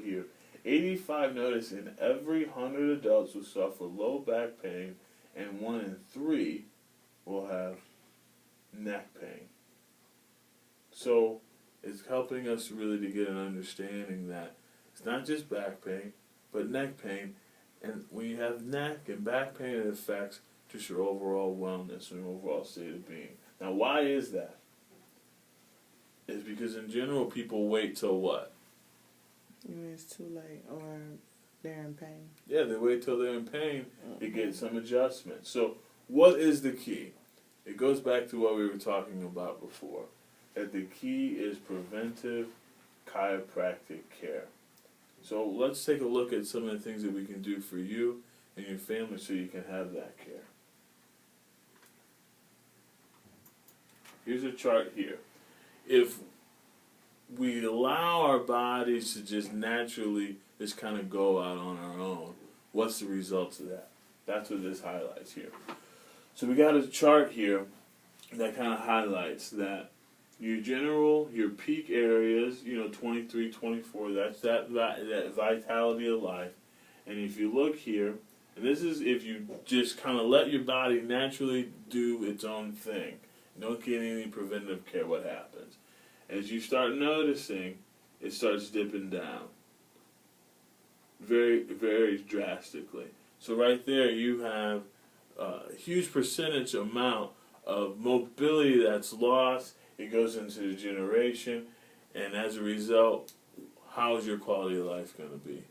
here. 85 notice in every 100 adults will suffer low back pain, and 1 in 3 will have neck pain. So it's helping us really to get an understanding that it's not just back pain, but neck pain. And when you have neck and back pain, it affects just your overall wellness and your overall state of being. Now, why is that? It's because in general, people wait till what? You mean it's too late, or they're in pain? Yeah, they wait till they're in pain to get some adjustment. So what is the key? It goes back to what we were talking about before, that the key is preventive chiropractic care. So let's take a look at some of the things that we can do for you and your family so you can have that care. Here's a chart here. If we allow our bodies to just naturally just kind of go out on our own, what's the results of that? That's what this highlights here. So we got a chart here that kind of highlights that your peak areas, 23, 24, that's that vitality of life. And if you look here, and this is if you just kind of let your body naturally do its own thing. You don't get any preventative care, what happens? As you start noticing, it starts dipping down. Very, very drastically. So right there you have a huge percentage amount of mobility that's lost. It goes into degeneration, and as a result, how is your quality of life going to be?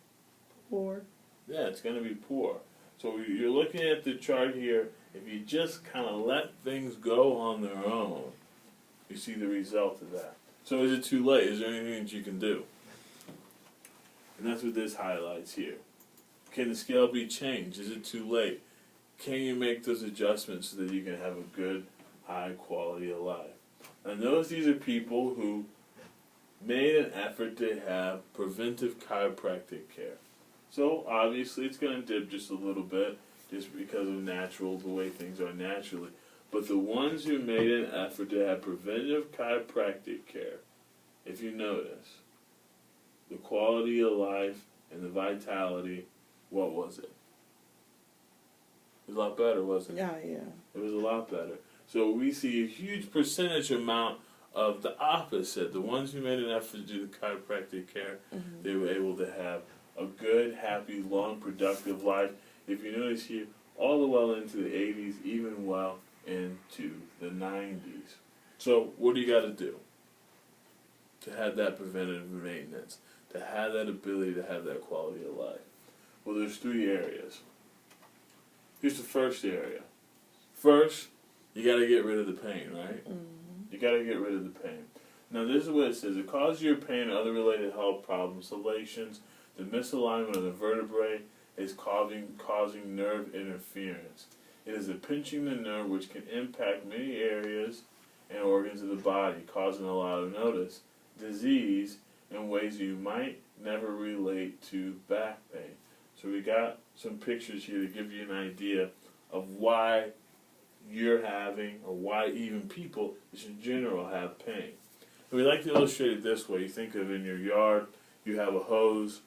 Poor. Yeah, it's going to be poor. So you're looking at the chart here. If you just kind of let things go on their own, you see the result of that. So is it too late? Is there anything that you can do? And that's what this highlights here. Can the scale be changed? Is it too late? Can you make those adjustments so that you can have a good, high quality of life? And these are people who made an effort to have preventive chiropractic care. So obviously it's going to dip just a little bit just because of the way things are naturally. But the ones who made an effort to have preventive chiropractic care, if you notice, the quality of life and the vitality, what was it? It was a lot better, wasn't it? Yeah, yeah. It was a lot better. So we see a huge percentage amount of the opposite. The ones who made an effort to do the chiropractic care, they were able to have a good, happy, long, productive life. If you notice here, all the well into the 80s, even well into the 90s. So what do you got to do to have that preventative maintenance, to have that ability to have that quality of life? Well, there's 3 areas. Here's the first area. First, you got to get rid of the pain, right? You got to get rid of the pain. Now, this is what it says. It causes your pain and other related health problems, salations, the misalignment of the vertebrae is causing nerve interference. It is a pinching the nerve which can impact many areas and organs of the body, causing a lot of disease in ways you might never relate to back pain. So we got some pictures here to give you an idea of why you're having, or why even people in general have pain. And we like to illustrate it this way. You think of in your yard, you have a hose,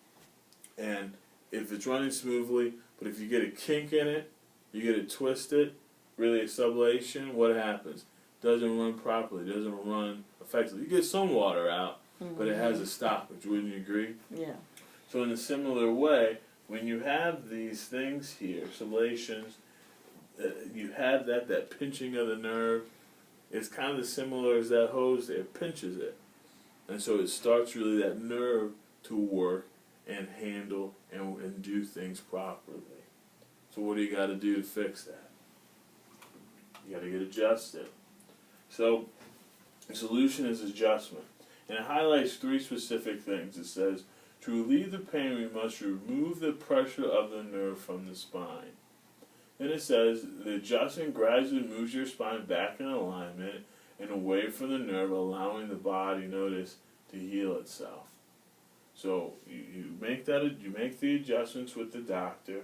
and if it's running smoothly, but if you get a kink in it, you get it twisted, really a sublation, what happens? It doesn't run properly, it doesn't run effectively. You get some water out, but it has a stoppage, wouldn't you agree? Yeah. So in a similar way, when you have these things here, sublations, you have that pinching of the nerve, it's kind of similar as that hose there, it pinches it. And so it starts really that nerve to work and handle and do things properly. So what do you got to do to fix that? You got to get adjusted. So the solution is adjustment. And it highlights 3 specific things. It says, to relieve the pain, we must remove the pressure of the nerve from the spine. Then it says, the adjustment gradually moves your spine back in alignment and away from the nerve, allowing the body, notice, to heal itself. So you make the adjustments with the doctor.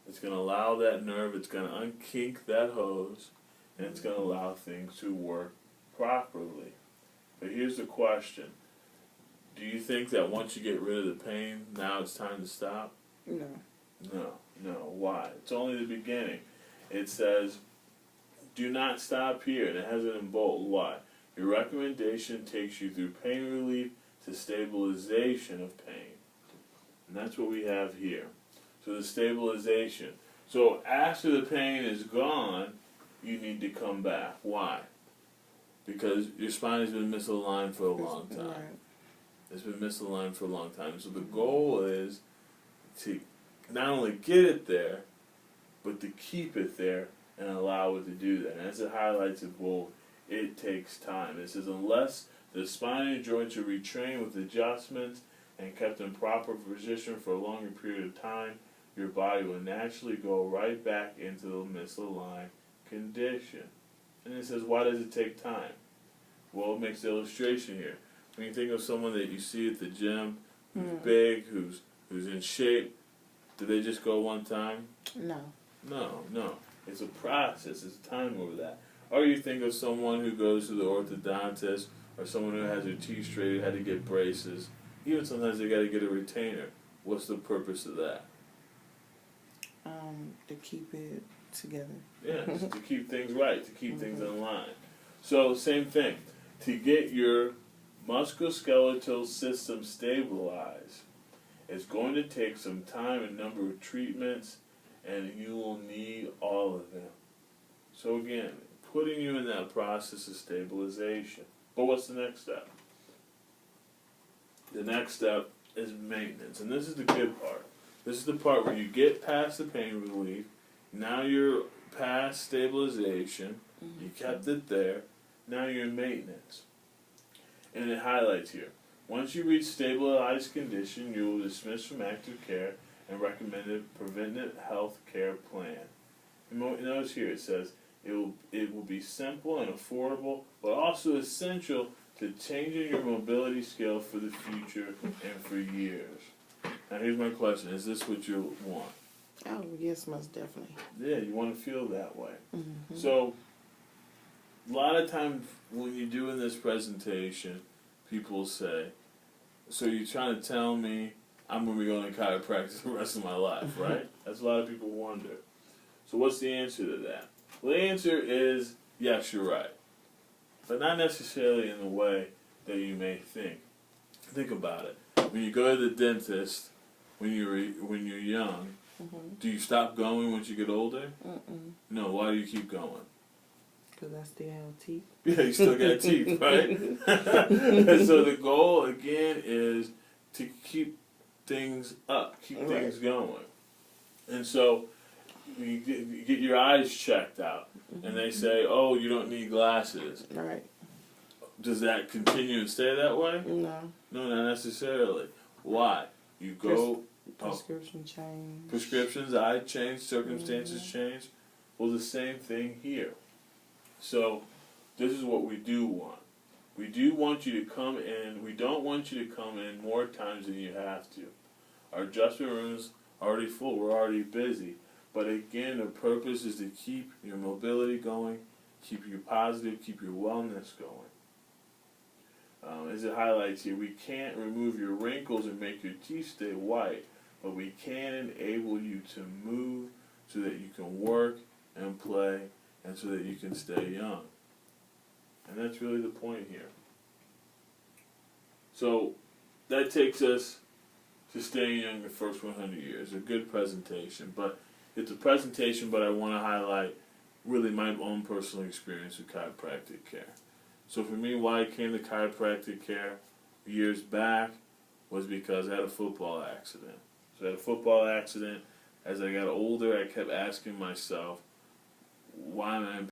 It's going to allow that nerve, it's going to unkink that hose, and it's going to allow things to work properly. But here's the question. Do you think that once you get rid of the pain, now it's time to stop? No. No. Why? It's only the beginning. It says, do not stop here, and it has it in bold. Why? Your recommendation takes you through pain relief to stabilization of pain. And that's what we have here. So the stabilization. So after the pain is gone, you need to come back. Why? Because your spine has been misaligned for a long time. Right. It's been misaligned for a long time. So the goal is to not only get it there, but to keep it there and allow it to do that. And as it highlights it bold, it takes time. It says, unless the spine and joints are retrained with adjustments and kept in proper position for a longer period of time, your body will naturally go right back into the misaligned condition. And it says, why does it take time? Well, it makes the illustration here. When you think of someone that you see at the gym, who's big, who's in shape, do they just go one time? No. No. It's a process. It's time over that. Or you think of someone who goes to the orthodontist, or someone who has their teeth straightened, had to get braces. Even sometimes they got to get a retainer. What's the purpose of that? To keep it together. Yeah, just to keep things right, to keep things in line. So, same thing. To get your musculoskeletal system stabilized, it's going to take some time and number of treatments, and you will need all of them. So again, putting you in that process of stabilization. But what's the next step? The next step is maintenance, and this is the good part. This is the part where you get past the pain relief. Now you're past stabilization. You kept it there. Now you're in maintenance. And it highlights here. Once you reach stabilized condition, you will dismiss from active care and recommend a preventive health care plan. And notice here it says it will be simple and affordable, but also essential to changing your mobility scale for the future and for years. Now here's my question: is this what you want? Oh, yes, most definitely. Yeah, you want to feel that way. Mm-hmm. So, a lot of times when you're doing this presentation, people say, so you're trying to tell me I'm going to be going to chiropractic the rest of my life, right? That's a lot of people wonder. So what's the answer to that? Well, the answer is, yes, you're right. But not necessarily in the way that you may think. Think about it. When you go to the dentist, when you're young, do you stop going once you get older? No, why do you keep going? Because I still have teeth. Yeah, you still got teeth, right? And so the goal, again, is to keep things up, keep things going. And so you get your eyes checked out, and they say, oh, you don't need glasses. Right. Does that continue and stay that way? No. No, not necessarily. Why? You go... Prescription change. Prescriptions, eye change, circumstances change. Well, the same thing here. So, this is what we do want. We do want you to come in. We don't want you to come in more times than you have to. Our adjustment room's already full. We're already busy. But again, the purpose is to keep your mobility going, keep you positive, keep your wellness going. As it highlights here, we can't remove your wrinkles and make your teeth stay white, but we can enable you to move so that you can work and play and so that you can stay young. And that's really the point here. So that takes us to staying young the first 100 years. A good presentation, but it's a presentation, but I want to highlight really my own personal experience with chiropractic care. So for me, why I came to chiropractic care years back was because I had a football accident. So I had a football accident. As I got older, I kept asking myself, why am I in